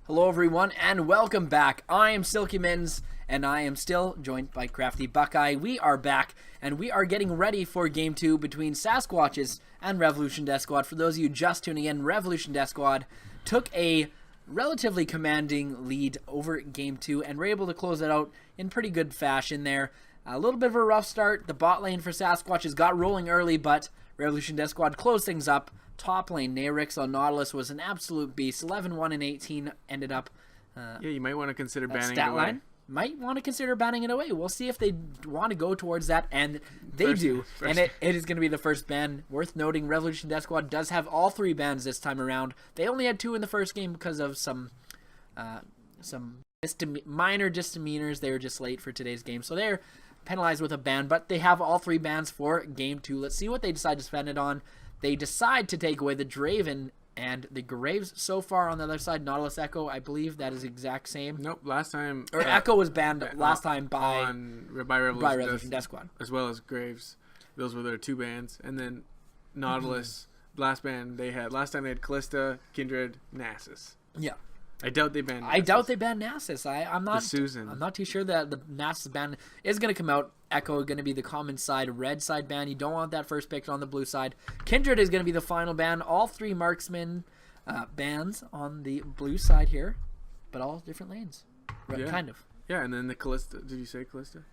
Hello everyone and welcome back. I am Silky Mittens and I am still joined by Crafty Buckeye. We are back and we are getting ready for Game 2 between Saskwatches and Revolution Death Squad. For those of you just tuning in, Revolution Death Squad took a relatively commanding lead over Game 2 and were able to close it out in pretty good fashion there. A little bit of a rough start. The bot lane for Saskwatches got rolling early, but Revolution Death Squad closed things up. Top lane, Nayrix on Nautilus was an absolute beast. 11-1 and 18 ended up. Yeah, you might want to consider banning it Stat away. line might want to consider banning it away. We'll see if they want to go towards that, and they do. And it is going to be the first ban. Worth noting, Revolution Death Squad does have all 3 bans this time around. They only had 2 in the first game because of some minor misdemeanors. They were just late for today's game, so they're penalized with a ban. But they have all 3 bans for Game 2. Let's see what they decide to spend it on. They decide to take away the Draven and the Graves so far on the other side. Nautilus Echo, I believe that is exact same. Nope, last time... Or Echo was banned last time by Revolution Death Squad. As well as Graves. Those were their 2 bans. And then Nautilus, last ban they had. Last time they had Callista, Kindred, Nasus. Yeah. I doubt they banned Nasus. I doubt they banned Nasus. I'm not too sure that the Nasus ban is going to come out. Echo going to be the common side, red side ban. You don't want that first pick on the blue side. Kindred is going to be the final ban. All 3 marksman bans on the blue side here, but all different lanes. Yeah. Kind of. Yeah, and then the Callista. Did you say Callista?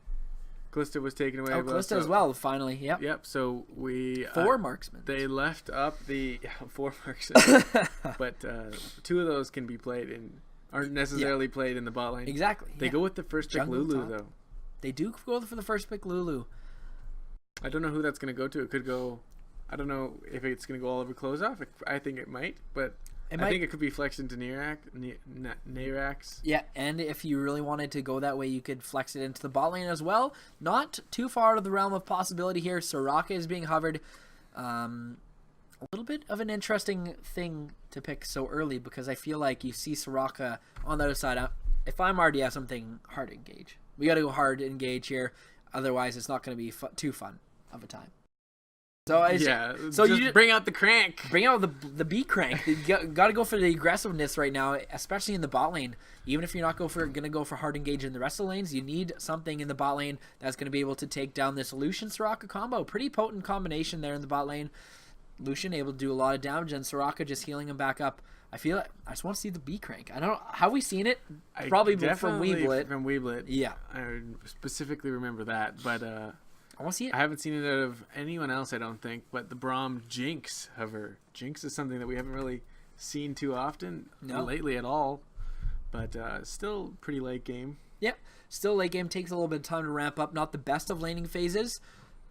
Callista was taken away. Oh, Callista as well, finally. Yep. Yep, so we... 4 marksmen. They left up the... 4 marksmen. But 2 of those can be played in... Aren't necessarily played in the bot lane. Exactly. They go with the first pick Jungle Lulu, top. though. They do go for the first pick Lulu. I don't know who that's going to go to. It could go... I don't know if it's going to go all over close off. I think it might, but I think it could be flexed into Nayrax. Yeah, and if you really wanted to go that way, you could flex it into the bot lane as well. Not too far out of the realm of possibility here. Soraka is being hovered. A little bit of an interesting thing to pick so early because I feel like you see Soraka on the other side. If I'm RDS, I'm thinking hard engage. We got to go hard engage here. Otherwise, it's not going to be too fun of a time. So you bring out the crank. Bring out the B crank. You got to go for the aggressiveness right now, especially in the bot lane. Even if you're not going to go for hard engage in the rest of the lanes, you need something in the bot lane that's going to be able to take down this Lucian Soraka combo. Pretty potent combination there in the bot lane. Lucian able to do a lot of damage, and Soraka just healing him back up. I feel like I just want to see the B crank. I don't know. Have we seen it? Probably from Weeblit. From Weeblit. Yeah. I specifically remember that, but I want to see it. I haven't seen it out of anyone else, I don't think, but the Braum Jinx hover. Jinx is something that we haven't really seen too often lately at all, but still pretty late game. Yeah, still late game. Takes a little bit of time to ramp up. Not the best of laning phases.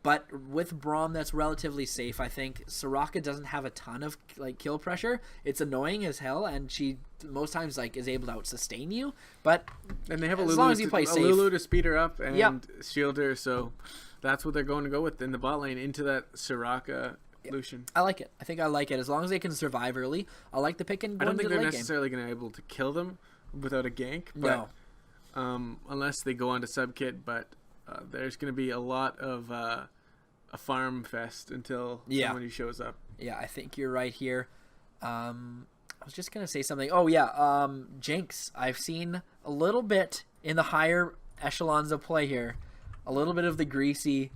But with Braum, that's relatively safe, I think. Soraka doesn't have a ton of kill pressure. It's annoying as hell, and she most times is able to out-sustain you. But and they have as long as you play safe. Lulu to speed her up and shield her, so that's what they're going to go with in the bot lane into that Soraka Lucian. I like it. I think I like it. As long as they can survive early, I like the pick and go I don't think into the they're late necessarily going to be able to kill them without a gank, but unless they go on to subkit, but there's going to be a lot of a farm fest until somebody shows up. Yeah, I think you're right here. I was just going to say something. Oh, yeah, Jinx. I've seen a little bit in the higher echelons of play here. A little bit of the greasy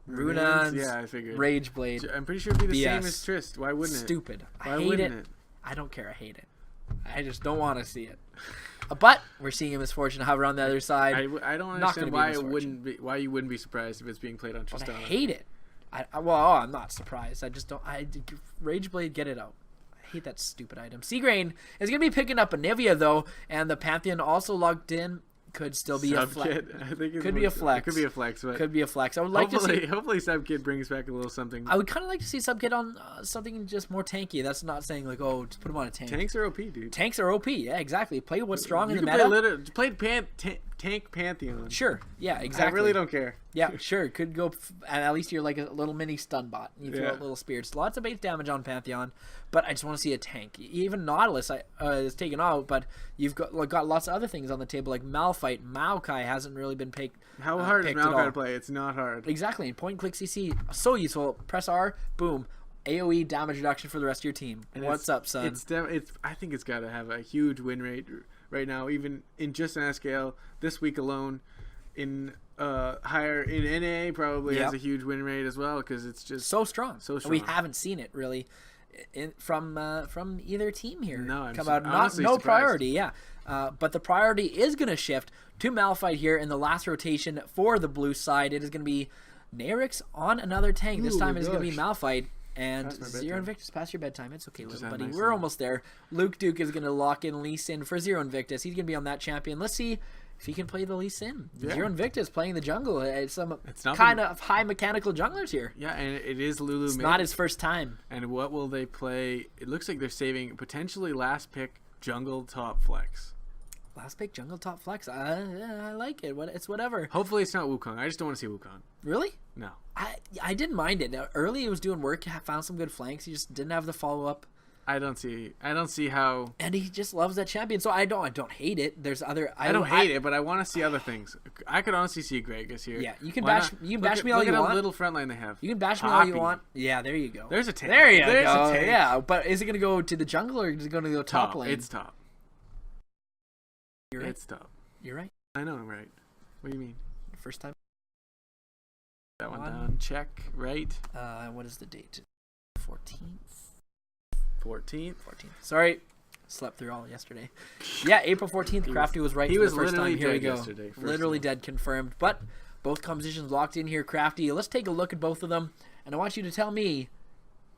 Runans, I figured. Rage Blade. I'm pretty sure it'd be the same as Trist. Why wouldn't it? Stupid. Why I hate wouldn't it. I don't care. I hate it. I just don't want to see it. But we're seeing a Misfortune hover on the other side. I don't understand why you wouldn't be surprised if it's being played on Tristana. I hate it. I'm not surprised. I just don't. Rage Blade, get it out. I hate that stupid item. Seagrain is going to be picking up Anivia, though, and the Pantheon also logged in. Could still be a flex. Could be a flex. It could be a flex. But could be a flex. I would like to see. Hopefully, Subkid brings back a little something. I would kind of like to see Subkid on something just more tanky. That's not saying just put him on a tank. Tanks are OP, dude. Tanks are OP. Yeah, exactly. Play what's strong in the meta. Play tank Pantheon. Sure. Yeah, exactly. I really don't care. Yeah, sure. Could go, and at least you're like a little mini stun bot. You throw out little spears. Lots of base damage on Pantheon, but I just want to see a tank. Even Nautilus is taken out, but you've got lots of other things on the table like Malphite. Maokai hasn't really been picked. How hard is Maokai to play? It's not hard. Exactly. And point and click CC, so useful. Press R, boom. AoE damage reduction for the rest of your team. And what's up, son? I think it's got to have a huge win rate right now, even in just an SKL this week alone. In higher in NA probably has a huge win rate as well because it's just so strong. So strong. And we haven't seen it really from either team here. No, come out no surprised. Priority. Yeah, but the priority is going to shift to Malphite here in the last rotation for the blue side. It is going to be Narix on another tank. This time it's going to be Malphite. And Zero Invictus, past your bedtime. It's okay, little buddy. We're almost there. Luke Duke is going to lock in Lee Sin for Zero Invictus. He's going to be on that champion. Let's see if he can play the Lee Sin. Zero Invictus playing the jungle. It's kind of high mechanical junglers here. Yeah, and it is Lulu. It's not his first time. And what will they play? It looks like they're saving potentially last pick jungle top flex. Last pick jungle top flex. I like it. It's whatever. Hopefully it's not Wukong. I just don't want to see Wukong. Really? No. I didn't mind it. Early he was doing work. Found some good flanks. He just didn't have the follow up. I don't see how. And he just loves that champion. So I don't hate it. There's other. I don't hate it, but I want to see other things. I could honestly see Gragas here. Yeah, you can bash. You can bash me all you want. Look at how little front line they have. You can bash me all you want. Yeah, there you go. There's a tank. There's a tank. Yeah, but is it going to go to the jungle or is it going to go top lane? It's top. You're right. It's top. You're right. I know I'm right. What do you mean? First time. That one down. Check. Right. What is the date? 14th. 14th. Sorry. Slept through all yesterday. Yeah, April 14th. Crafty was right. He was the first literally time. Here we dead go. yesterday. Literally dead, confirmed. But both compositions locked in here. Crafty. Let's take a look at both of them, and I want you to tell me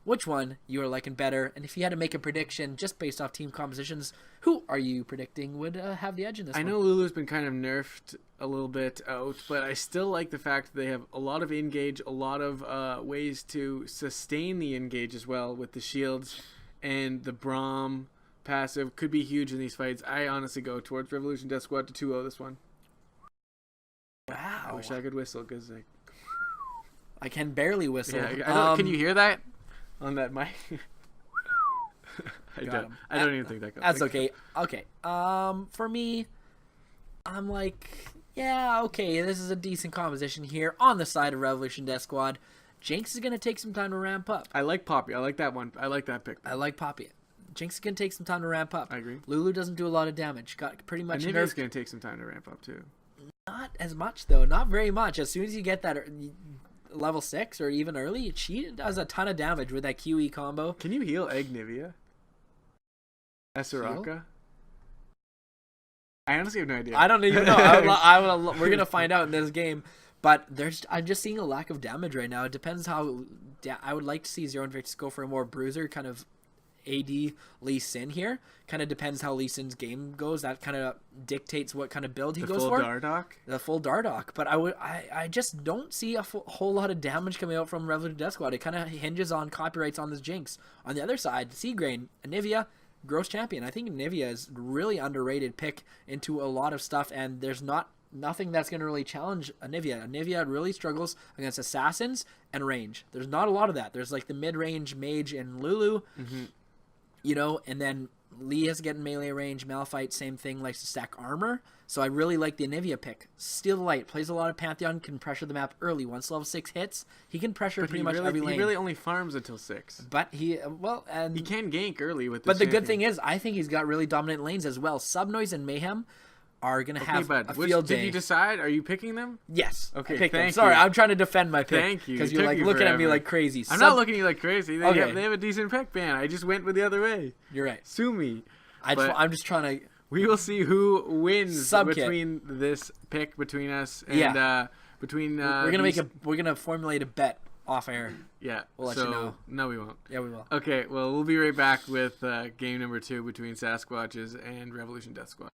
which one you are liking better, and if you had to make a prediction just based off team compositions, who are you predicting would have the edge in this one? I know Lulu's been kind of nerfed a little bit out, but I still like the fact that they have a lot of engage, a lot of ways to sustain the engage as well with the shields, and the Braum passive could be huge in these fights. I honestly go towards Revolution Death Squad to 2-0 this one. Wow. I wish I could whistle because I can barely whistle. Yeah, can you hear that? On that mic. I don't even think that goes. That's okay. Okay. For me, I'm like, yeah, okay, this is a decent composition here on the side of Revolution Death Squad. Jinx is gonna take some time to ramp up. I like Poppy. I like that one. I like that pick. I like Poppy. Jinx is gonna take some time to ramp up. I agree. Lulu doesn't do a lot of damage. Got pretty much nerfed. Nivea's gonna take some time to ramp up too. Not as much though. Not very much. As soon as you get that level 6 or even early, she does a ton of damage with that QE combo. Can you heal Egg Nivea? Soraka? I honestly have no idea. I don't even know. We're gonna find out in this game. But I'm just seeing a lack of damage right now. It depends how. I would like to see Zero Invictus go for a more bruiser kind of AD Lee Sin here. Kind of depends how Lee Sin's game goes. That kind of dictates what kind of build he goes for. The full Dardock. But I just don't see a whole lot of damage coming out from Revolution Death Squad. It kind of hinges on copyrights on this Jinx. On the other side, Seagrain, Anivia, gross champion. I think Anivia is really underrated pick into a lot of stuff, and there's nothing that's going to really challenge Anivia. Anivia really struggles against assassins and range. There's not a lot of that. There's like the mid-range mage and Lulu. Mm-hmm. You know, and then Lee has to get in melee range. Malphite, same thing, likes to stack armor. So I really like the Anivia pick. Steal the Light, plays a lot of Pantheon, can pressure the map early. Once level 6 hits, he can pressure pretty much every lane. He really only farms until 6. But he can gank early with this But the good thing is, I think he's got really dominant lanes as well. Subnoise and Mayhem are going to have a field day. Did you decide? Are you picking them? Yes. Okay, thank you. Sorry, I'm trying to defend my pick. Thank you. Because you're like looking at me like crazy. I'm not looking at you like crazy. They have a decent pick, man. I just went with the other way. You're right. Sue me. I'm just trying to... We will see who wins between this pick between us and between... we're gonna formulate a bet off air. Yeah. We'll let you know. No, we won't. Yeah, we will. Okay, well, we'll be right back with game number 2 between Saskwatches and Revolution Death Squad.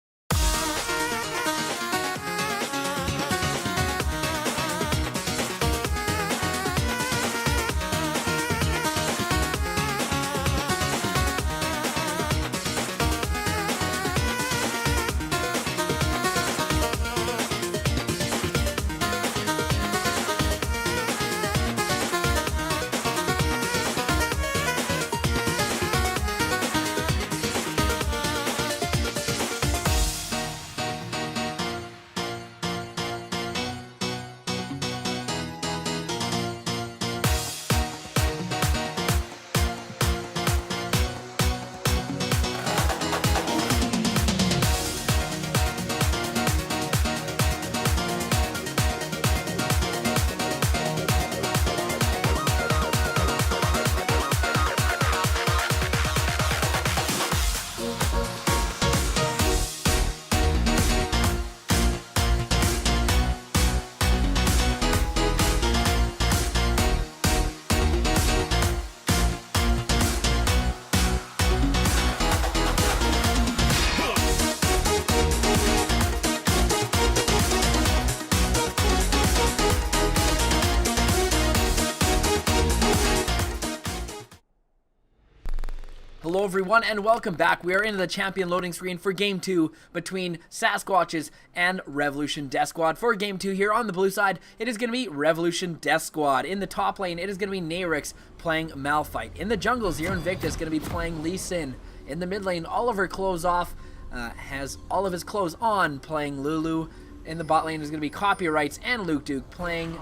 everyone, and welcome back. We are into the champion loading screen for Game 2 between Saskwatches and Revolution Death Squad. For Game 2 here on the blue side, it is going to be Revolution Death Squad. In the top lane, it is going to be Nayrix playing Malphite. In the jungle, Zero Invictus is going to be playing Lee Sin. In the mid lane, Oliver clothes off, has all of his clothes on, playing Lulu. In the bot lane is going to be Copyrights and Luke Duke playing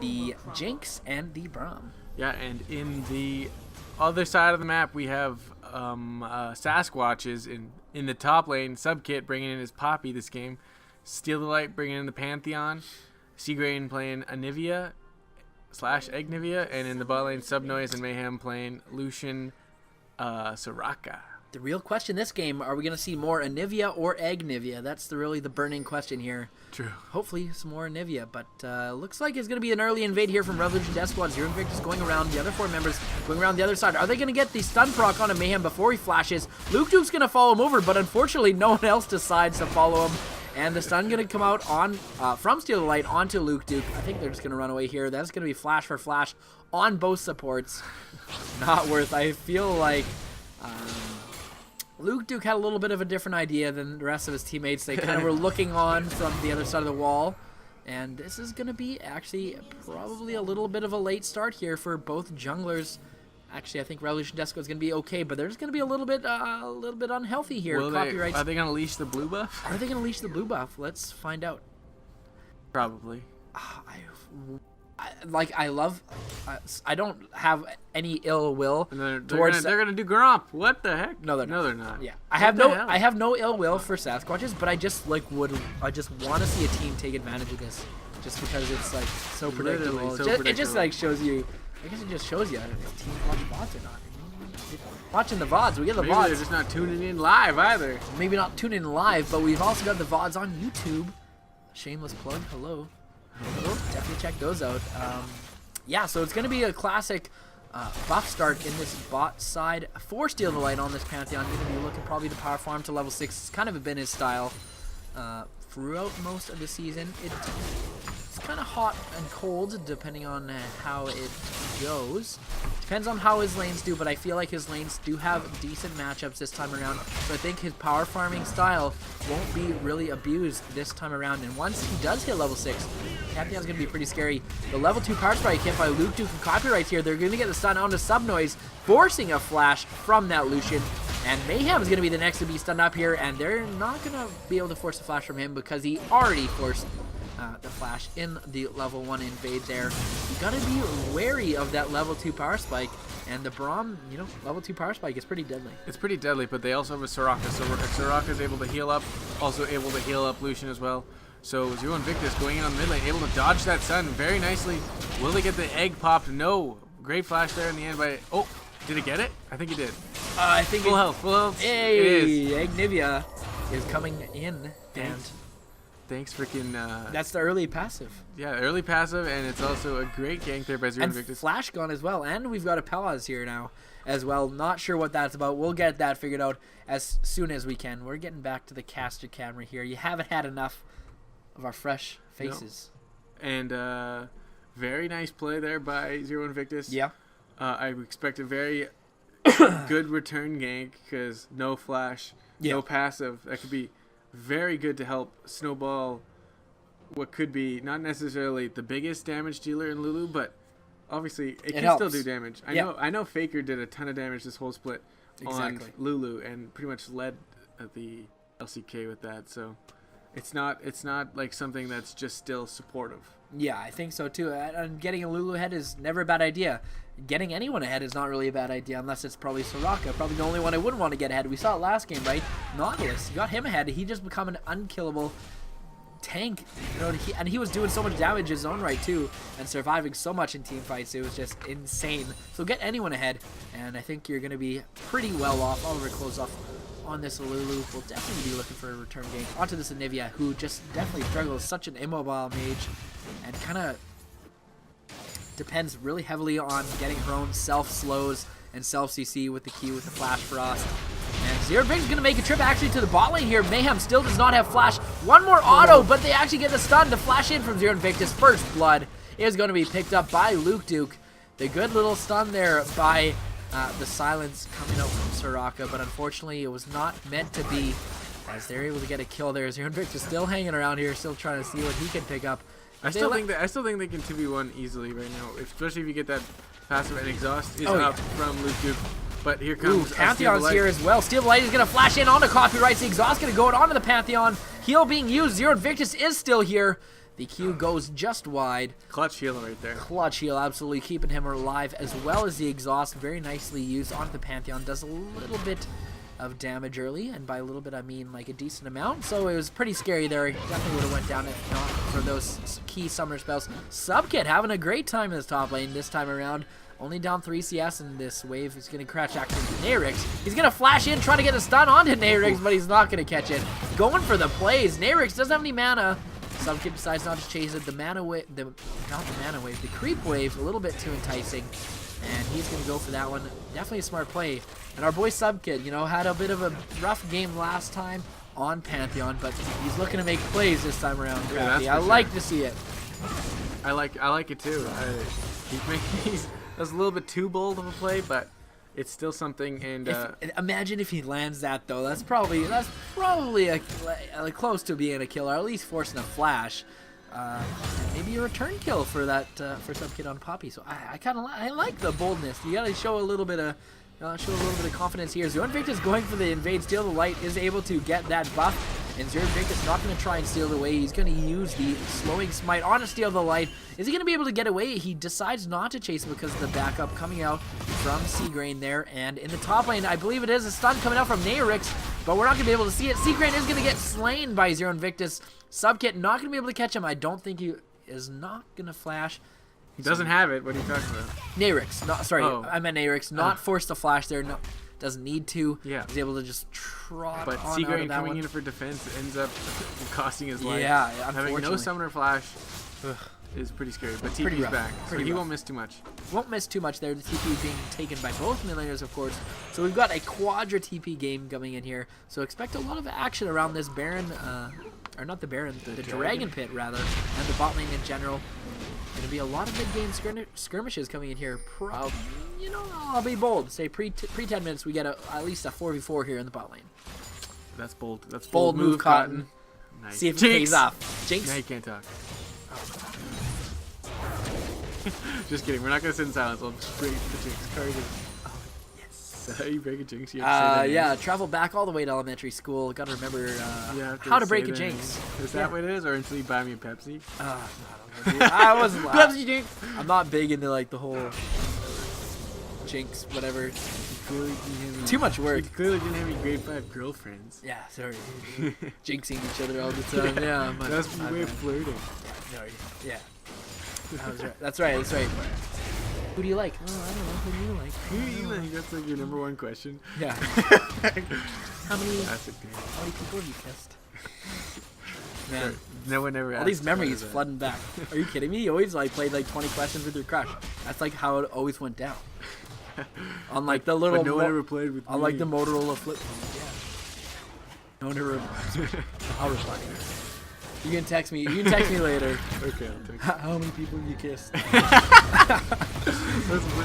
the Jinx and the Braum. Yeah, and in the other side of the map, we have Saskwatches in the top lane. Subkit bringing in his Poppy this game. Steal the Light bringing in the Pantheon. Seagrain playing Anivia / Eggnivia. And in the bot lane, Subnoise and Mayhem playing Lucian Soraka. The real question this game, are we going to see more Anivia or Eggnivia? That's really the burning question here. True. Hopefully some more Anivia, but looks like it's going to be an early invade here from Revolution Death Squad. Zero Invictus going around, the other 4 members going around the other side. Are they going to get the stun proc on a Mayhem before he flashes? Luke Duke's going to follow him over, but unfortunately no one else decides to follow him. And the stun going to come out on from Steal the Light onto Luke Duke. I think they're just going to run away here. That's going to be flash for flash on both supports. Not worth. I feel like Luke Duke had a little bit of a different idea than the rest of his teammates. They kind of were looking on from the other side of the wall. And this is going to be actually probably a little bit of a late start here for both junglers. Actually, I think Revolution Death Squad is going to be okay, but there's going to be a little bit unhealthy here. Are they going to leash the blue buff? Are they going to leash the blue buff? Let's find out. Probably. I don't have any ill will towards. They're gonna do Gromp. What the heck? No, they're not. No, they're not. Yeah, I have no ill will for Sasquatches, but I just want to see a team take advantage of this, just because it's like so predictable. It just like shows you. I guess it just shows you if teams watch VODs or not. Watching the VODs, we get the VODs. Maybe they're just not tuning in live either. Maybe not tuning in live, but we've also got the VODs on YouTube. Shameless plug. Hello. Definitely check those out. Yeah, so it's going to be a classic buff start in this bot side for Steal the Light on this Pantheon. He's going to be looking probably to power farm to level 6. It's kind of been his style throughout most of the season. It's kind of hot and cold depending on how it goes. Depends on how his lanes do, but I feel like his lanes do have decent matchups this time around. So I think his power farming style won't be really abused this time around. And once he does hit level 6, Pantheon's going to be pretty scary. The level 2 power spike hit by Luke Duke and Copyrights here. They're going to get the stun onto Subnoise, forcing a flash from that Lucian. And Mayhem is going to be the next to be stunned up here, and they're not going to be able to force a flash from him because he already forced the flash in the level 1 invade there. You got to be wary of that level 2 power spike, and the Braum, level 2 power spike is pretty deadly. It's pretty deadly, but they also have a Soraka, so Soraka's able to heal up, also able to heal up Lucian as well. So Zero Invictus going in on the mid lane, able to dodge that stun very nicely. Will they get the egg popped? No. Great flash there in the end by... Oh, did it get it? I think it did. I think full health. Hey, it is. Eggnivia is coming in. Thanks freaking... That's the early passive. Yeah, early passive, and it's also a great gank there by Zero Invictus. And Flash gone as well, and we've got a Pelaz here now as well. Not sure what that's about. We'll get that figured out as soon as we can. We're getting back to the caster camera here. You haven't had enough of our fresh faces. No. And very nice play there by Zero Invictus. Yeah. I expect a very good return gank because no flash, no passive. That could be very good to help snowball what could be not necessarily the biggest damage dealer in Lulu, but obviously it can still do damage. I know Faker did a ton of damage this whole split on Lulu and pretty much led the LCK with that. So it's not like something that's just still supportive. Yeah, I think so too. And getting a Lulu ahead is never a bad idea. Getting anyone ahead is not really a bad idea unless it's probably Soraka. Probably the only one I wouldn't want to get ahead. We saw it last game, right? Nautilus, you got him ahead. He just become an unkillable tank. And he was doing so much damage in his own right too, and surviving so much in team fights. It was just insane. So get anyone ahead, and I think you're going to be pretty well off. Oliver close off on this Lulu. We'll definitely be looking for a return game. Onto this Anivia, who just definitely struggles. Such an immobile mage, and kind of depends really heavily on getting her own self-slows and self-CC with the Q with the Flash Frost. And Zero Invictus is going to make a trip actually to the bot lane here. Mayhem still does not have Flash. One more auto, but they actually get the stun to flash in from Zero Invictus. First blood is going to be picked up by Luke Duke. The good little stun there by the silence coming out from Soraka, but unfortunately it was not meant to be, as they're able to get a kill there. Zero Invictus still hanging around here, still trying to see what he can pick up. I still think they can 2v1 easily right now, especially if you get that passive, and exhaust is up from Luke. But here comes Pantheon's here as well. Steal the Light is going to flash in onto Copyrights. The exhaust going to go onto the Pantheon. Heal being used. Zero Invictus is still here. The Q goes just wide. Clutch heal right there. Clutch heal, absolutely keeping him alive, as well as the exhaust. Very nicely used onto the Pantheon. Does a little bit of damage early, and by a little bit I mean like a decent amount. So it was pretty scary there. He definitely would have went down if not for those key summoner spells. Subkit having a great time in this top lane this time around. Only down 3 CS in this wave. He's going to crash actually into Nayrix. He's going to flash in, try to get a stun onto Nayrix, but he's not going to catch it. Going for the plays. Nayrix doesn't have any mana. Subkit decides not to chase it. The mana wave, not the mana wave, the creep wave, a little bit too enticing. And he's going to go for that one. Definitely a smart play. And our boy Subkit, you know, had a bit of a rough game last time on Pantheon, but he's looking to make plays this time around. Yeah, I like to see it. I like it too. That's a little bit too bold of a play, but it's still something. And imagine if he lands that though. That's probably a close to being a kill, or at least forcing a flash. Maybe a return kill for that for Subkit on Poppy. So I like the boldness. You gotta show a little bit of confidence here. Zero Invictus going for the invade. Steal the Light is able to get that buff. And Zero Invictus not going to try and steal it away. He's going to use the slowing smite on to steal the Light. Is he going to be able to get away? He decides not to chase him because of the backup coming out from Seagrain there. And in the top lane, I believe it is a stun coming out from Nayrix, but we're not going to be able to see it. Seagrain is going to get slain by Zero Invictus. Subkit not going to be able to catch him. I don't think he is not going to flash. He doesn't have it. What are you talking about? Nayrix. Sorry, I meant Nayrix. Not forced to flash there. No. Doesn't need to. Yeah. He's able to just trot but on Seagrain out of that coming one. in for defense ends up costing his life. Yeah, having no summoner flash is pretty scary. But TP's back, so he won't miss too much. Won't miss too much there. The TP being taken by both mid laners, of course. So we've got a quadra TP game coming in here. So expect a lot of action around this Baron, or not the Baron, the Dragon Pit rather, and the bot lane in general. Going to be a lot of mid-game skirmishes coming in here. You know, I'll be bold. Say pre 10 minutes, we get at least a 4v4 here in the bot lane. That's bold. That's bold move, Cotton. Nice. See if it pays off. Jinx. Now you can't talk. Just kidding. We're not going to sit in silence. I'll just break the Jinx. Cardi. Oh, yes. Is that how you break a Jinx? You have to say yeah, travel back all the way to elementary school. Got to remember how to break a Jinx. Is that what it is? Or until you buy me a Pepsi? I wasn't. Pepsi Jinx. I'm not big into like the whole Jinx, whatever. Too much work. You clearly didn't have any grade 5 girlfriends. Yeah, sorry. Jinxing each other all the time. Yeah, that's my way of flirting. Yeah. That's right. That's right. Who do you like? Oh, I don't know. Who do you like? Who do you like? That's like your #1 question. Yeah. How many people have you kissed? Man, no one ever asked. All these memories flooding back. Are you kidding me? You always like played like 20 questions with your crush. That's like how it always went down. On like the little. But no one ever played with me. On like the Motorola flip phone. Yeah. No one ever. I'll reply. You can text me. You can text me later. Okay, I'll text you. How many people have you kissed?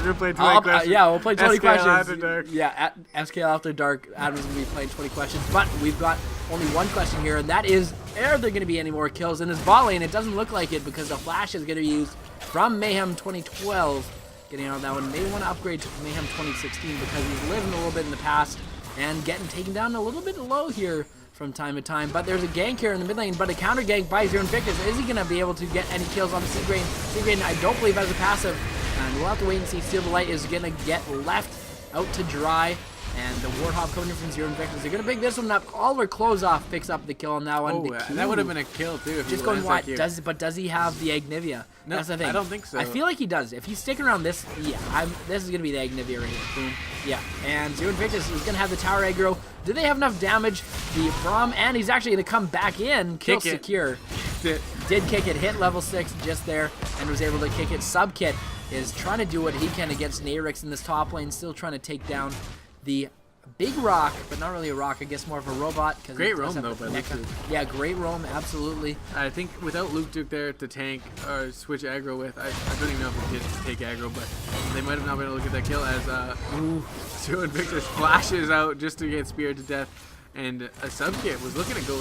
We'll play 20 questions. Yeah, we'll play 20 questions. After dark. Yeah, at SKL After Dark, Adam's going to be playing 20 questions. But we've got only one question here, and that is, are there going to be any more kills in this bot lane? It doesn't look like it because the flash is going to be used from Mayhem 2012. Getting out of that one. They want to upgrade to Mayhem 2016 because he's living a little bit in the past and getting taken down a little bit low here from time to time. But there's a gank here in the mid lane, but a counter gank by Zero Invictus. Is he going to be able to get any kills on Seagrain? Seagrain, I don't believe, has a passive. And we'll have to wait and see. Steal the Light is going to get left out to dry. And the Warthog coming in from Zero Invictus. They're going to pick this one up. Oliver Close-Off picks up the kill on that one. Oh, that would have been a kill, too. If just going wide. Does he have the Agnivia? No, that's the thing. I don't think so. I feel like he does. If he's sticking around this, yeah, this is going to be the Agnivia right here. Boom. Yeah. And Zero Invictus is going to have the tower aggro. Do they have enough damage? The Braum, and he's actually going to come back in. Kill secure. Did kick it. Hit level 6 just there and was able to kick it. Subkit is trying to do what he can against Nayrix in this top lane. Still trying to take down the big rock, but not really a rock. I guess more of a robot. Great roam though by Luke Duke. Yeah, great roam, absolutely. I think without Luke Duke there to tank or switch aggro with, I don't even know if he did take aggro, but they might have not been able to get that kill as Zero Invictus flashes out just to get speared to death, and a subkit was looking to go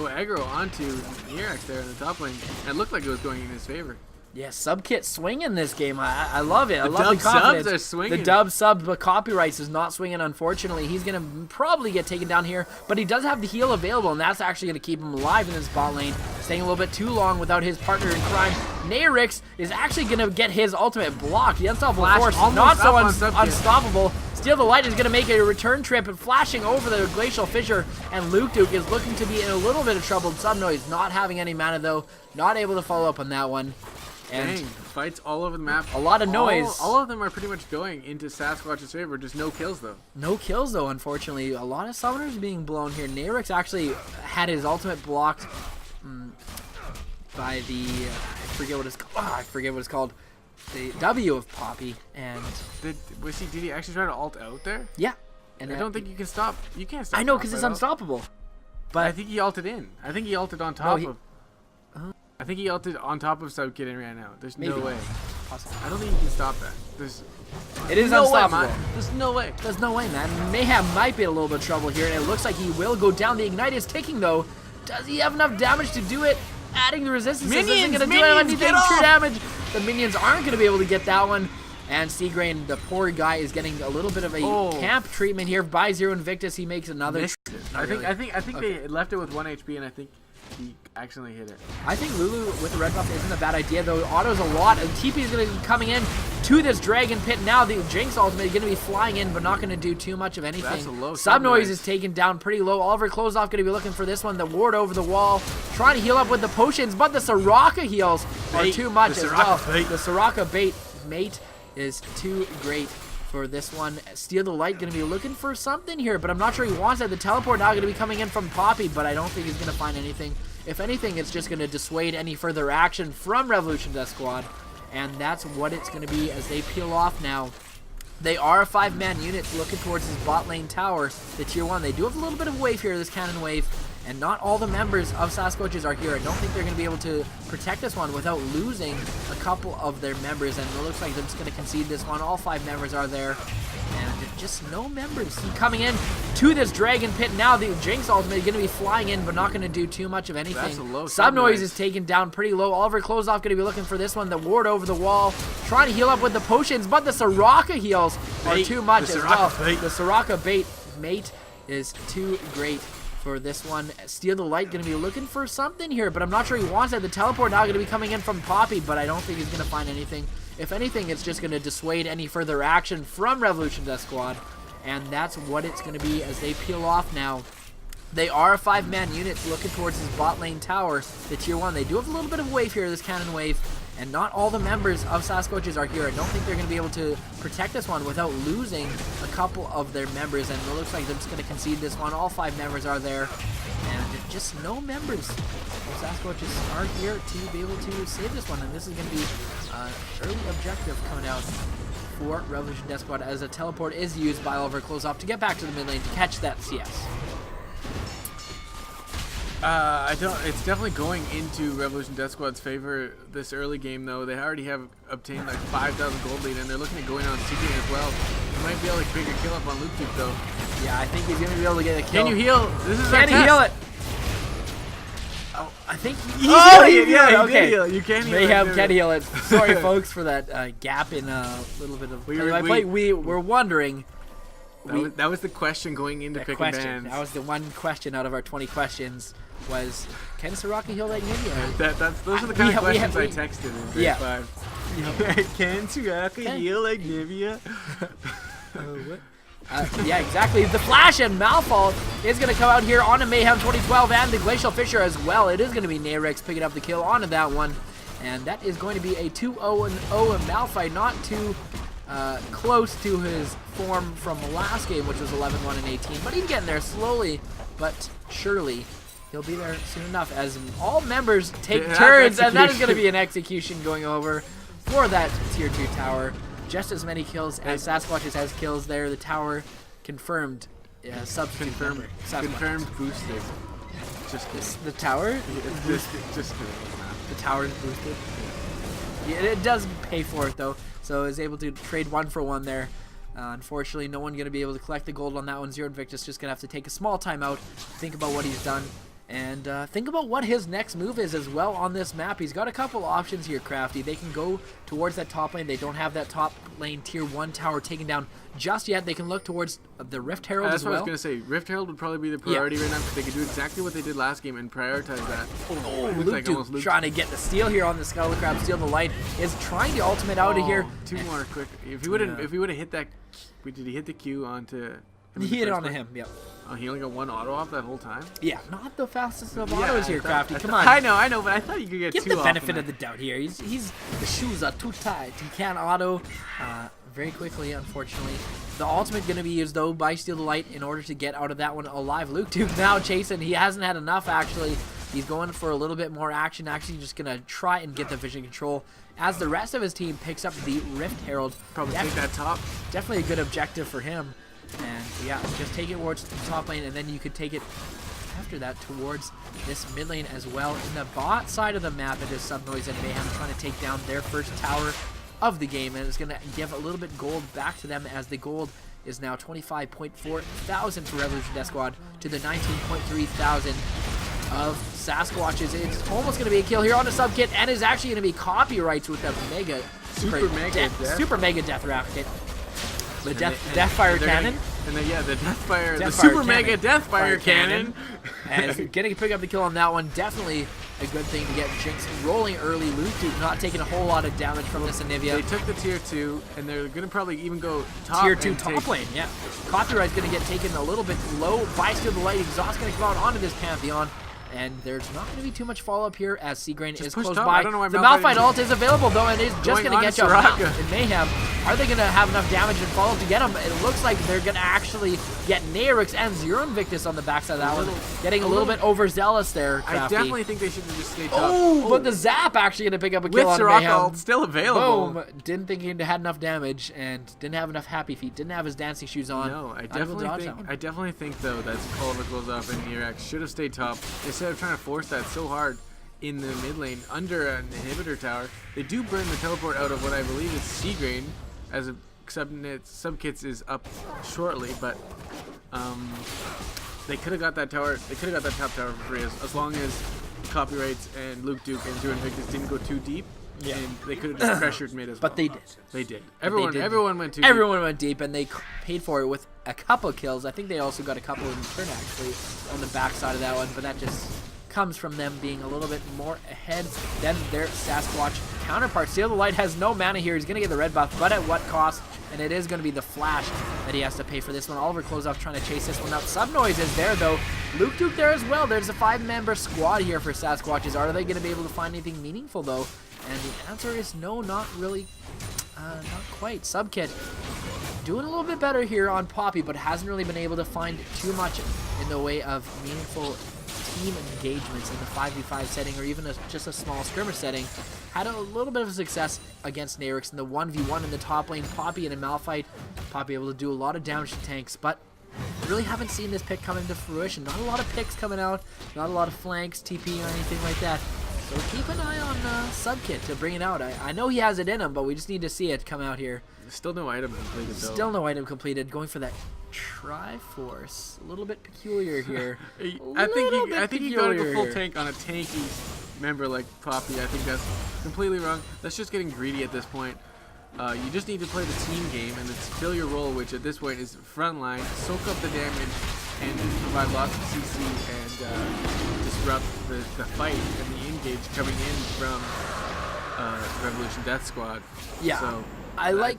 aggro onto Nerex there in the top lane, and it looked like it was going in his favor. Yeah, subkit swinging this game. I love it. I love the confidence. The dub subs are swinging. The dub subs, but Copyrights is not swinging, unfortunately. He's going to probably get taken down here, but he does have the heal available, and that's actually going to keep him alive in this bot lane. Staying a little bit too long without his partner in crime. Nerex is actually going to get his ultimate blocked. The Unstoppable Force, not so unstoppable. Steal the Light is going to make a return trip and flashing over the Glacial Fissure, and Luke Duke is looking to be in a little bit of trouble. Subnoise not having any mana, though. Not able to follow up on that one. And dang, fights all over the map. A lot of noise. All of them are pretty much going into Saskwatch's favor. Just no kills, though. No kills, though, unfortunately. A lot of summoners being blown here. Nerex actually had his ultimate blocked by the... I forget what it's called. The W of Poppy. And did he actually try to ult out there? Yeah. And I don't think you can stop. You can't stop. I know, because it's unstoppable. But I think he ulted in. I think he ulted on top of... I think he ulted on top of Subkid and ran out. There's no way. Possible. I don't think you can stop that. It is unstoppable. There's no way. There's no way, man. Mayhem might be in a little bit of trouble here, and it looks like he will go down. The Ignite is ticking, though. Does he have enough damage to do it? Adding the resistance isn't going to do anything. True damage. The minions aren't going to be able to get that one. And Seagrain, the poor guy, is getting a little bit of a camp treatment here by Zero Invictus. He makes another. I think they left it with 1 HP, and I think he accidentally hit it. I think Lulu with the red buff isn't a bad idea, though. Auto's a lot, and TP is going to be coming in to this Dragon Pit now. The Jinx ultimate is going to be flying in, but not going to do too much of anything. That's a low Subnoise is taken down pretty low. Oliver Closeoff going to be looking for this one. The ward over the wall, trying to heal up with the potions, but the Soraka heals are too much as well. The Soraka mate is too great for this one. Steal the Light going to be looking for something here, but I'm not sure he wants it. The teleport now going to be coming in from Poppy, but I don't think he's going to find anything. If anything, it's just going to dissuade any further action from Revolution Death Squad, and that's what it's going to be as they peel off now. They are a 5-man unit looking towards this bot lane tower, the tier 1. They do have a little bit of wave here, this cannon wave, and not all the members of Saskwatches are here. I don't think they're going to be able to protect this one without losing a couple of their members, and it looks like they're just going to concede this one. All 5 members are there, and just no members. Coming in to this Dragon Pit now. The Jinx ultimate is going to be flying in, but not going to do too much of anything. That's a low Subnoise is taken down pretty low. Oliver Closeoff going to be looking for this one. The ward over the wall, trying to heal up with the potions, but the Soraka heals are too much as well. The Soraka mate is too great for this one. Steal the Light going to be looking for something here, but I'm not sure he wants it. The teleport now going to be coming in from Poppy, but I don't think he's going to find anything. If anything, it's just going to dissuade any further action from Revolution Death Squad, and that's what it's going to be as they peel off now. They are a 5-man unit looking towards this bot lane tower, the tier 1. They do have a little bit of wave here, this cannon wave, and not all the members of Saskwatches are here. I don't think they're going to be able to protect this one without losing a couple of their members, and it looks like they're just going to concede this one. All 5 members are there, and just no members of Saskwatches are here to be able to save this one, and this is going to be early objective coming out for Revolution Death Squad as a teleport is used by Oliver Closeoff to get back to the mid lane to catch that CS. It's definitely going into Revolution Death Squad's favor this early game, though. They already have obtained like 5,000 gold lead, and they're looking at going on Seeking as well. They might be able to pick a kill up on Luke Duke, though. Yeah, I think he's going to be able to get a kill. Can you heal? This is Can he heal it? Oh, I think he did heal. You can heal it. Mayhem can heal it. Sorry, folks, for that gap in a little bit of... We were wondering... That was the question going into picking bands. That was the one question out of our 20 questions was, can Soraka heal that Nivea? Those are the kind of questions I texted in grade 5. Can Soraka heal like Nivea? Yeah, exactly. The Flash and Malfault is going to come out here on a Mayhem 2012 and the Glacial Fissure as well. It is going to be Nerex picking up the kill onto that one. And that is going to be a 2-0-0 Malphite, not too close to his form from the last game, which was 11-1 and 18. But he's getting there slowly, but surely. He'll be there soon enough as all members take turns, and that is going to be an execution going over for that tier 2 tower. Just as many kills as Saskwatches has kills there. The tower confirmed substitute Confirmed boosted. Just kidding. The tower? Just kidding. The tower is boosted. Yeah, it does pay for it though, so is able to trade 1-for-1 there. Unfortunately, no one going to be able to collect the gold on that one. Zero Invictus just going to have to take a small timeout, think about what he's done, and think about what his next move is as well on this map. He's got a couple options here, Crafty. They can go towards that top lane. They don't have that top lane tier 1 tower taken down just yet. They can look towards the Rift Herald as well. That's what I was going to say. Rift Herald would probably be the priority right now because they could do exactly what they did last game and prioritize that. Oh, Luke trying to get the steal here on the Scuttlecrab. Steal the light. Is trying to ultimate out of here. 2 more quick. If he would have hit that, did he hit the Q onto him? He hit it onto him, yep. Oh, he only got 1 auto off that whole time? Yeah, not the fastest of autos here, Crafty. Come on. I know, but I thought you could get 2 off. Give the benefit of the doubt here. The shoes are too tight. He can't auto very quickly, unfortunately. The ultimate going to be used, though, by Steal the Light in order to get out of that one alive. Luke Duke now chasing. He hasn't had enough, actually. He's going for a little bit more action. Actually, just going to try and get the vision control as the rest of his team picks up the Rift Herald. Probably take that top. Definitely a good objective for him. And yeah, just take it towards the top lane, and then you could take it after that towards this mid lane as well. In the bot side of the map, it is Subnoise and Mayhem trying to take down their first tower of the game, and it's going to give a little bit gold back to them as the gold is now 25.4 thousand for Revolution Death Squad to the 19.3 thousand of Saskwatches. It's almost going to be a kill here on the sub kit, and is actually going to be copyrights with the super mega death rocket. The Deathfire Cannon. And then, yeah, the Super Mega Deathfire Cannon. And getting to pick up the kill on that one, definitely a good thing to get Jinx rolling early. Luke Duke not taking a whole lot of damage from this Anivia. They took the tier 2, and they're going to probably even go top. Tier 2 top lane, yeah. Copyright's going to get taken a little bit low by Steal the Light. Exhaust going to come out onto this Pantheon. And there's not going to be too much follow-up here as Seagrain is close by. The Malphite ult is available, though, and is just going to get you in Mayhem. Are they going to have enough damage and follow-up to get him? It looks like they're going to actually get Nairix and Zero Invictus on the backside of that one. Getting a little bit overzealous there, Crafty. I definitely think they should just stay top. Oh, but the Zap actually going to pick up a kill on Mayhem. Ult still available. Boom. Didn't think he had enough damage and didn't have enough happy feet. Didn't have his dancing shoes on. No, I definitely think though that Culver goes off and Nairix should have stayed top instead of trying to force that so hard in the mid lane under an inhibitor tower. They do burn the teleport out of what I believe is Seagrain, as a subkits is up shortly, but they could have got that tower. They could have got that top tower for free as long as Copyrights and Luke Duke and Zero Invictus didn't go too deep. Yeah. And they could have just pressured mid as well. But they did. They did. Everyone went too deep. Everyone went deep, and they paid for it with a couple kills. I think they also got a couple in return, actually, on the backside of that one, but that just comes from them being a little bit more ahead than their Sasquatch counterparts. Steal the Light has no mana here. He's going to get the red buff, but at what cost? And it is going to be the flash that he has to pay for this one. Oliver Closeoff trying to chase this one out. Subnoise is there, though. Luke Duke there as well. There's a 5-member squad here for Sasquatches. Are they going to be able to find anything meaningful, though? And the answer is no, not really. Not quite. Subkit doing a little bit better here on Poppy, but hasn't really been able to find too much in the way of meaningful team engagements in the 5v5 setting, or even just a small skirmish setting. Had a little bit of success against Nairix in the 1v1 in the top lane. Poppy in a Malphite. Poppy able to do a lot of damage to tanks, but really haven't seen this pick come into fruition. Not a lot of picks coming out, not a lot of flanks, TP, or anything like that. So keep an eye on Subkit to bring it out. I know he has it in him, but we just need to see it come out here. Still no item completed, though. Still no item completed. Going for that Triforce. A little bit peculiar here. I think you gotta go full tank on a tanky member like Poppy. I think that's completely wrong. That's just getting greedy at this point. You just need to play the team game and it's fill your role, which at this point is frontline, soak up the damage, and provide lots of CC and disrupt the fight and the engage coming in from Revolution Death Squad. Yeah. So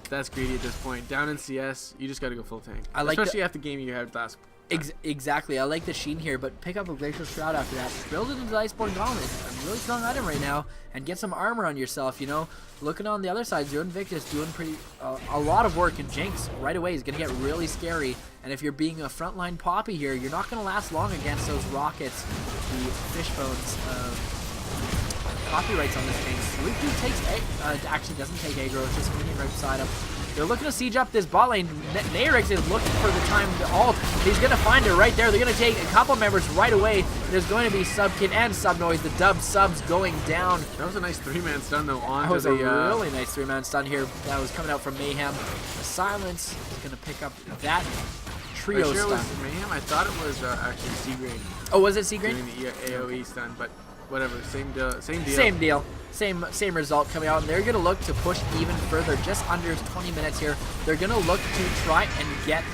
that's greedy at this point. Down in CS, you just got to go full tank. Especially after the game you had last. Exactly. I like the Sheen here, but pick up a Glacial Shroud after that. Build it into the Iceborne Gauntlet. A really strong item right now, and get some armor on yourself, you know. Looking on the other side, Zero Invictus doing a lot of work, and Jinx right away is going to get really scary. And if you're being a frontline Poppy here, you're not going to last long against those rockets, the fish bones. Copyrights on this thing. Luke takes actually doesn't take aggro, it's just minion right beside him. They're looking to siege up this bot lane. Nayrix is looking for the time to ult. He's going to find it right there. They're going to take a couple members right away. There's going to be Subkid and Subnoise. The dub subs going down. That was a nice 3-man stun, though. That was a really nice 3-man stun here. That was coming out from Mayhem. The Silence is going to pick up that trio stun. It was Mayhem? I thought it was actually Seagrain. Oh, was it Seagrain? Doing the AoE stun, but whatever. Same deal. Same deal. Same result coming out, and they're going to look to push even further. Just under 20 minutes here. They're going to look to try and get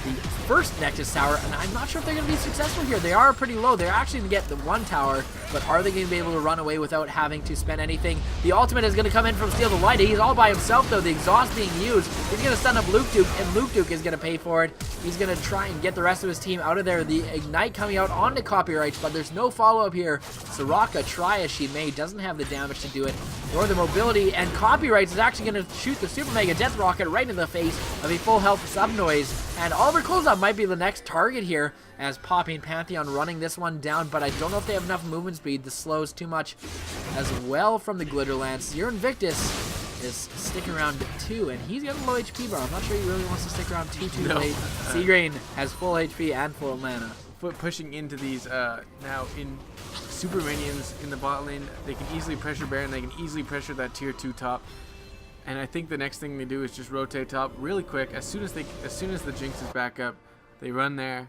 the first Nexus tower, and I'm not sure if they're going to be successful here. They are pretty low. They're actually going to get the 1 tower, but are they going to be able to run away without having to spend anything? The ultimate is going to come in from Steal the Light. He's all by himself, though. The exhaust being used. He's going to stun up Luke Duke, and Luke Duke is going to pay for it. He's going to try and get the rest of his team out of there. The Ignite coming out onto Copyrights, but there's no follow-up here. Soraka, try as she may, doesn't have the damage to do it, nor the mobility, and Copyrights is actually going to shoot the Super Mega Death Rocket right in the face of a full health Subnoise. And Oliver Close-Up might be the next target here as Poppy and Pantheon running this one down, but I don't know if they have enough movement speed. The slows too much as well from the Glitter Lance. Zero Invictus is sticking around too, and he's got a low HP bar. I'm not sure he really wants to stick around too late. Seagrain has full HP and full mana. Pushing into these now in super minions in the bot lane, they can easily pressure Baron, they can easily pressure that tier 2 top. And I think the next thing they do is just rotate top really quick. As soon as the Jinx is back up, they run there.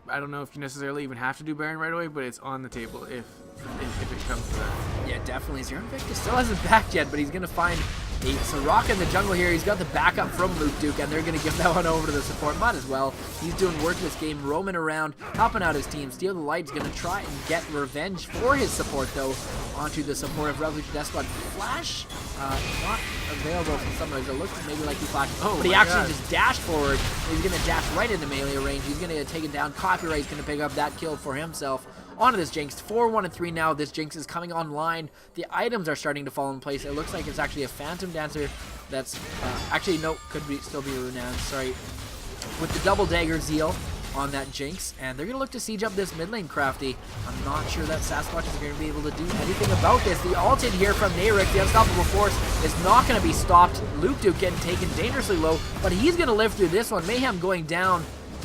I don't know if you necessarily even have to do Baron right away, but it's on the table if it comes to that. Yeah, definitely. Zero Invictus still hasn't backed yet, but he's going to find a Soraka in the jungle here. He's got the backup from Luke Duke, and they're going to give that one over to the support. Might as well. He's doing work this game, roaming around, helping out his team. Steal the Light's going to try and get revenge for his support, though, onto the support of Revolution Death Squad. Flash, not available from some of those. It looks maybe like he flashed, but he actually just dashed forward. He's going to dash right into melee range. He's going to take it down. Copyright's going to pick up that kill for himself. Onto this Jinx, 4-1-3 now. This Jinx is coming online. The items are starting to fall in place. It looks like it's actually a Phantom Dancer that's, actually, no, still be a Runan, sorry. With the double dagger Zeal on that Jinx, and they're going to look to siege up this mid lane, Crafty. I'm not sure that Saskwatches are going to be able to do anything about this. The ulted here from Nayrix, the Unstoppable Force, is not going to be stopped. Luke Duke getting taken dangerously low, but he's going to live through this one. Mayhem going down,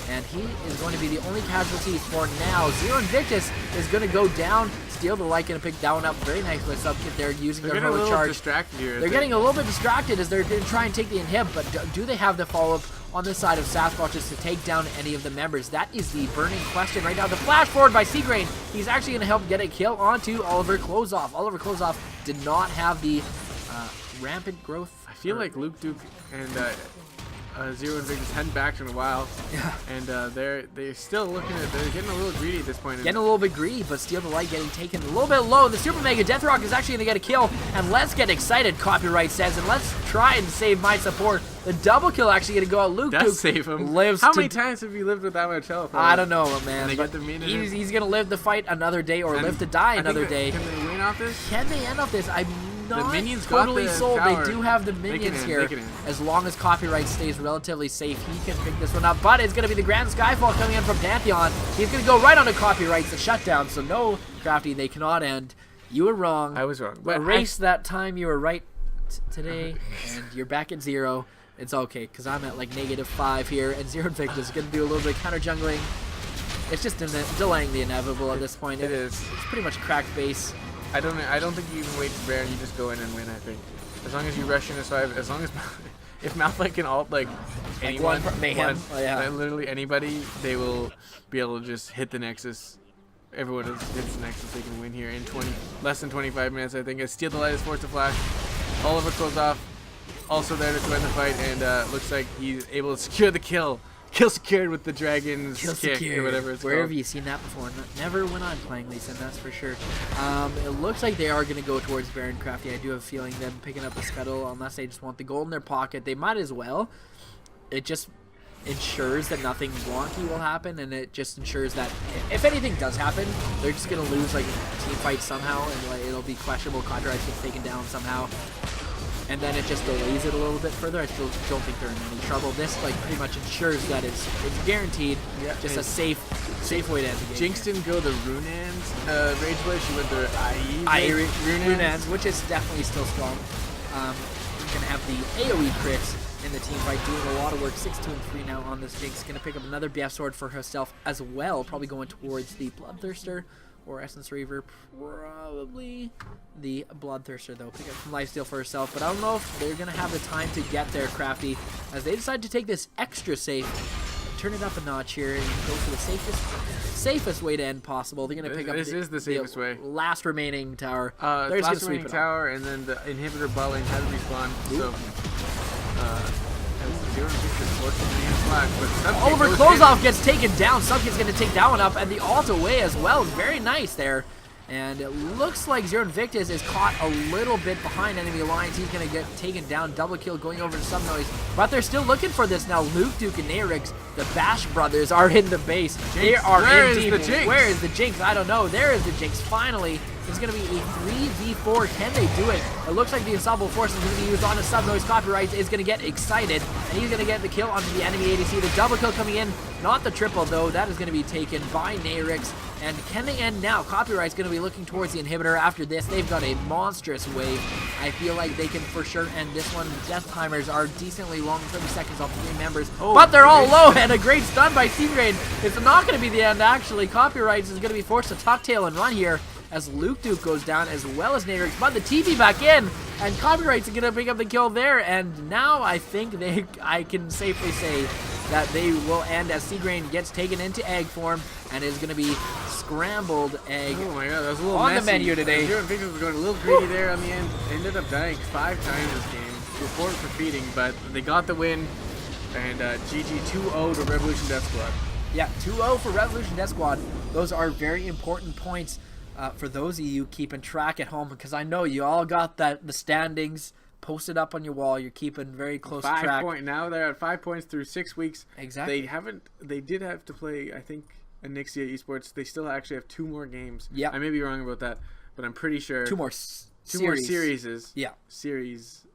and he is going to be the only casualty for now. Zero Invictus is going to go down. Steal the Light, going to pick that one up very nicely. Subkid there using their heroic charge. Distracted here, they're getting a little bit distracted as they're going to try and take the inhib, but do they have the follow-up on the side of Saskwatches to take down any of the members? That is the burning question right now. The flash forward by Seagrain. He's actually going to help get a kill onto Oliver Closeoff. Oliver Closeoff did not have the rampant growth. I feel like Luke Duke and Zero Invictus hadn't backed in a while. Yeah. And they're still looking at, they're getting a little greedy at this point. Getting a little bit greedy, but Steal the Light getting taken a little bit low. The Super Mega Death Rock is actually going to get a kill, and let's get excited, Copyright says, and let's try and save my support. The double kill actually going to go out. Luke Duke save him. Lives. How many times have you lived with that much health? I don't know, man. But he's going to live the fight another day, or live to die another day. Can they win off this? Can they end off this? I'm not minions totally sold. Tower. They do have the minions here. As long as Copyright stays relatively safe, he can pick this one up. But it's going to be the Grand Skyfall coming in from Pantheon. He's going to go right onto Copyright's the shutdown. So no, Crafty, they cannot end. You were wrong. I was wrong. But erase that time you were right today, and you're back at 0. It's okay, because I'm at like -5 here, and Zero Invictus is going to do a little bit of counter jungling. It's just delaying the inevitable at this point. It is. It's pretty much cracked base. I don't think you even wait for Baron. You just go in and win. I think as long as you rush in as 5, as long as if Malphite can ult like anyone, literally anybody, they will be able to just hit the Nexus. Everyone hits the Nexus, they can win here in less than 25 minutes. I think. As Steal the Light is forced to flash, Oliver close off. Also there to join the fight, and looks like he's able to secure the kill. Kill secured with the dragon's kick or whatever it's Where called. have you seen that before? Never when I'm playing Lee Sin, that's for sure. It looks like they are going to go towards Baron Crafty. I do have a feeling them picking up the scuttle, unless they just want the gold in their pocket. They might as well. It just ensures that nothing wonky will happen, and it just ensures that if anything does happen, they're just going to lose like a team fight somehow, and like, it'll be questionable. Copyright gets taken down somehow. And then it just delays it a little bit further. I still don't think they're in any trouble. This like pretty much ensures that it's guaranteed. Yeah, just a safe way to end the game. Jinx didn't go the Runan's Rage Blade. She went the Runan's, which is definitely still strong. You can have the AoE crits in the team fight, doing a lot of work. 6-2-3 now on this Jinx. Going to pick up another BF sword for herself as well. Probably going towards the Bloodthirster or Essence Reaver. Probably the Bloodthirster, though. Pick up some lifesteal for herself. But I don't know if they're going to have the time to get there, Crafty, as they decide to take this extra safe. Turn it up a notch here and go for the safest way to end possible. They're going to pick up the safest way. Last remaining tower. They're just last remaining tower, and then the inhibitor bowling has respawned. So, Oliver Closeoff gets taken down. Subkid's going to take that one up, and the ult away as well. Very nice there. And it looks like Zero Invictus is caught a little bit behind enemy alliance. He's going to get taken down. Double kill going over to Subnoise. But they're still looking for this now. Luke, Duke, and Nayrix, the Bash brothers, are in the base. Jinx. They are Where in is deep. the Jinx? Where is the Jinx? I don't know. There is the Jinx. Finally, it's going to be a 3v4. Can they do it? It looks like the Ensemble Force is going to be used on a Subnoise. Copyright is going to get excited, and he's going to get the kill onto the enemy ADC. The double kill coming in. Not the triple, though. That is going to be taken by Nayrix. And can they end now? Copyright's going to be looking towards the inhibitor after this. They've got a monstrous wave. I feel like they can for sure end this one. Death timers are decently long, 30 seconds off the 3 members. But they're all low, and a great stun by Seagrain. It's not going to be the end, actually. Copyrights is going to be forced to tuck tail and run here as Luke Duke goes down, as well as Nayrix. But the TP back in, and Copyrights are going to pick up the kill there. And now I think I can safely say that they will end as Seagrain gets taken into egg form and is going to be scrambled egg. Oh my god, that was a little on messy. The menu today. Zero Invictus was going a little greedy there on the end. Ended up dying 5 times this game before defeating, but they got the win. And GG 2-0 to Revolution Death Squad. Yeah, 2-0 for Revolution Death Squad. Those are very important points for those of you keeping track at home, because I know you all got the standings posted up on your wall. You're keeping very close track. Now they're at 5 points through 6 weeks. Exactly. They did have to play, I think, in Nixia Esports. They still actually have 2 more games. Yeah. I may be wrong about that, but I'm pretty sure. 2 more Two more series. Yeah. Series.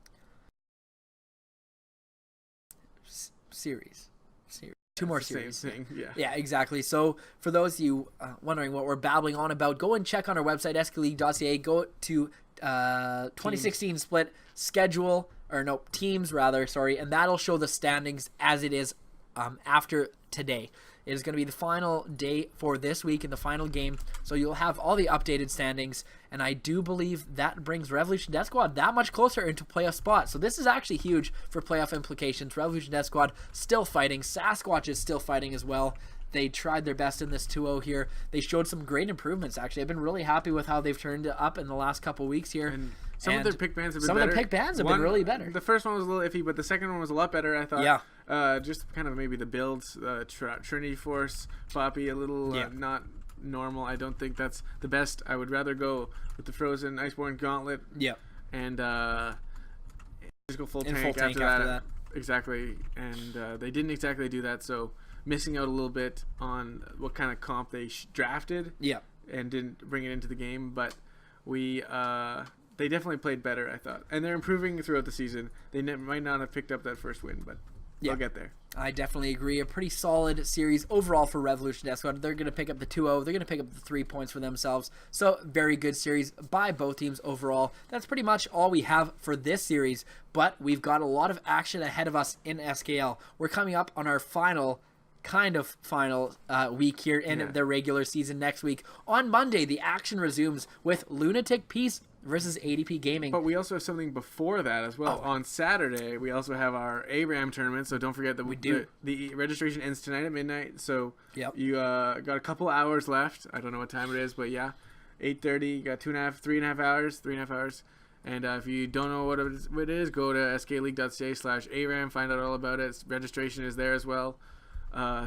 2 more series. Same thing, yeah. Yeah, exactly. So for those of you wondering what we're babbling on about, go and check on our website, skleague.ca. Go to 2016 split schedule, or no, teams rather, sorry, and that'll show the standings as it is after today. It is going to be the final day for this week in the final game, so you'll have all the updated standings, and I do believe that brings Revolution Death Squad that much closer into playoff spot. So this is actually huge for playoff implications. Revolution Death Squad still fighting. Saskwatch is still fighting as well. They tried their best in this 2-0 here. They showed some great improvements, actually. I've been really happy with how they've turned it up in the last couple weeks here. And some of their pick bans have been better. Some of the pick bans have been really better. The first one was a little iffy, but the second one was a lot better, I thought. Yeah. Just kind of maybe the builds, Trinity Force, Poppy, a little not normal. I don't think that's the best. I would rather go with the Frozen Iceborne Gauntlet. Yeah. And just go full tank, after that. Exactly. And they didn't exactly do that, so missing out a little bit on what kind of comp they drafted. Yeah. And didn't bring it into the game, but they definitely played better, I thought. And they're improving throughout the season. They might not have picked up that first win, but they'll get there. I definitely agree. A pretty solid series overall for Revolution Death Squad. They're going to pick up the 2-0. They're going to pick up the 3 points for themselves. So, very good series by both teams overall. That's pretty much all we have for this series, but we've got a lot of action ahead of us in SKL. We're coming up on our final week here in the regular season next week. On Monday, the action resumes with Lunatic Peace versus ADP Gaming. But we also have something before that as well. On Saturday, we also have our ARAM tournament, so don't forget that we do. The registration ends tonight at midnight, so you got a couple hours left. I don't know what time it is, but 8:30. You got 3.5 hours. And if you don't know what it is, go to skleague.ca/ARAM, find out all about it. Registration is there as well.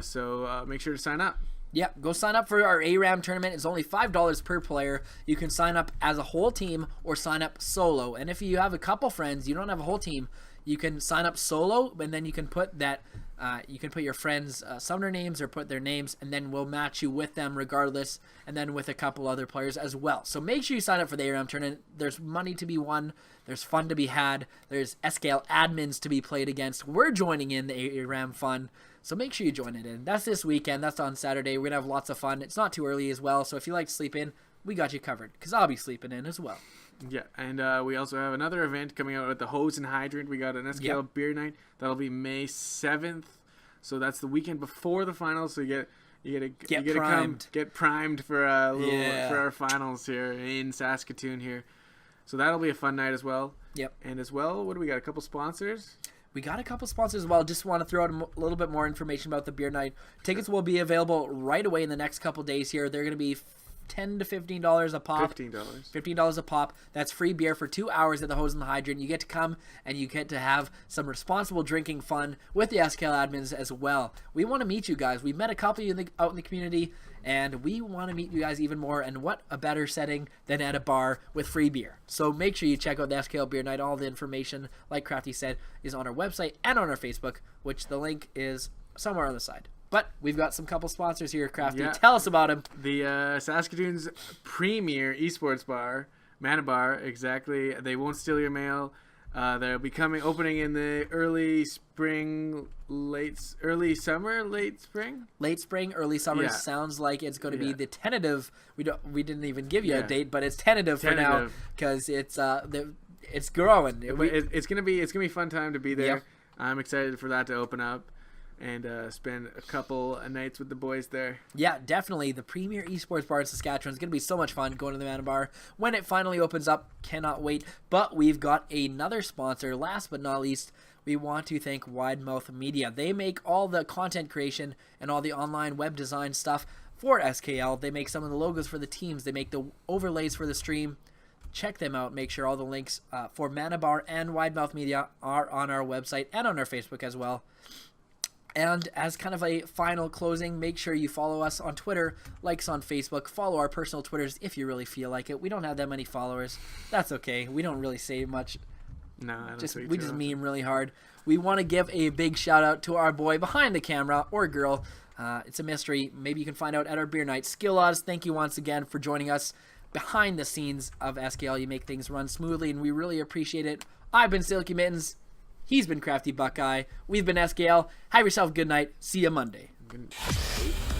So make sure to sign up. Yep, go sign up for our ARAM tournament. It's only $5 per player. You can sign up as a whole team or sign up solo. And if you have a couple friends, you don't have a whole team, you can sign up solo, and then you can put your friends' summoner names or put their names, and then we'll match you with them regardless, and then with a couple other players as well. So make sure you sign up for the ARAM tournament. There's money to be won. There's fun to be had. There's SKL admins to be played against. We're joining in the ARAM fun. So make sure you join it in. That's this weekend. That's on Saturday. We're going to have lots of fun. It's not too early as well, so if you like to sleep in, we got you covered because I'll be sleeping in as well. Yeah, and we also have another event coming out at the Hose and Hydrant. We got an SKL beer night that'll be May 7th, so that's the weekend before the finals. So you gotta get primed for for our finals here in Saskatoon here. So that'll be a fun night as well. Yep. And as well, what do we got? A couple sponsors. We got a couple sponsors as well. Just want to throw out a little bit more information about the beer night. Tickets will be available right away in the next couple days here. They're going to be $10 to $15 a pop. $15 a pop. That's free beer for 2 hours at the Hose and the Hydrant. You get to come and you get to have some responsible drinking fun with the SKL admins as well. We want to meet you guys. We've met a couple of you out in the community, and we want to meet you guys even more. And what a better setting than at a bar with free beer. So make sure you check out the SKL Beer Night. All the information, like Crafty said, is on our website and on our Facebook, which the link is somewhere on the side. But we've got some couple sponsors here, Crafty. Yeah. Tell us about them. The Saskatoon's premier esports bar, Mana Bar, exactly. They won't steal your mail. They'll be opening in the early spring, early summer. Yeah. Sounds like it's going to be the tentative. We didn't even give you a date, but it's tentative for now because it's growing. It's gonna be a fun time to be there. Yep. I'm excited for that to open up and spend a couple of nights with the boys there. Yeah, definitely. The premier esports bar in Saskatchewan is going to be so much fun going to the Mana Bar when it finally opens up. Cannot wait. But we've got another sponsor. Last but not least, we want to thank Widemouth Media. They make all the content creation and all the online web design stuff for SKL. They make some of the logos for the teams. They make the overlays for the stream. Check them out. Make sure all the links for Mana Bar and Widemouth Media are on our website and on our Facebook as well. And as kind of a final closing, make sure you follow us on Twitter, likes on Facebook, follow our personal Twitters if you really feel like it. We don't have that many followers. That's okay. We don't really say much. No, I don't we just meme really hard. We want to give a big shout out to our boy behind the camera, or girl. It's a mystery. Maybe you can find out at our beer night. Skill Odds, thank you once again for joining us behind the scenes of SKL. You make things run smoothly, and we really appreciate it. I've been Silky Mittens. He's been Crafty Buckeye. We've been SKL. Have yourself a good night. See you Monday. Good night.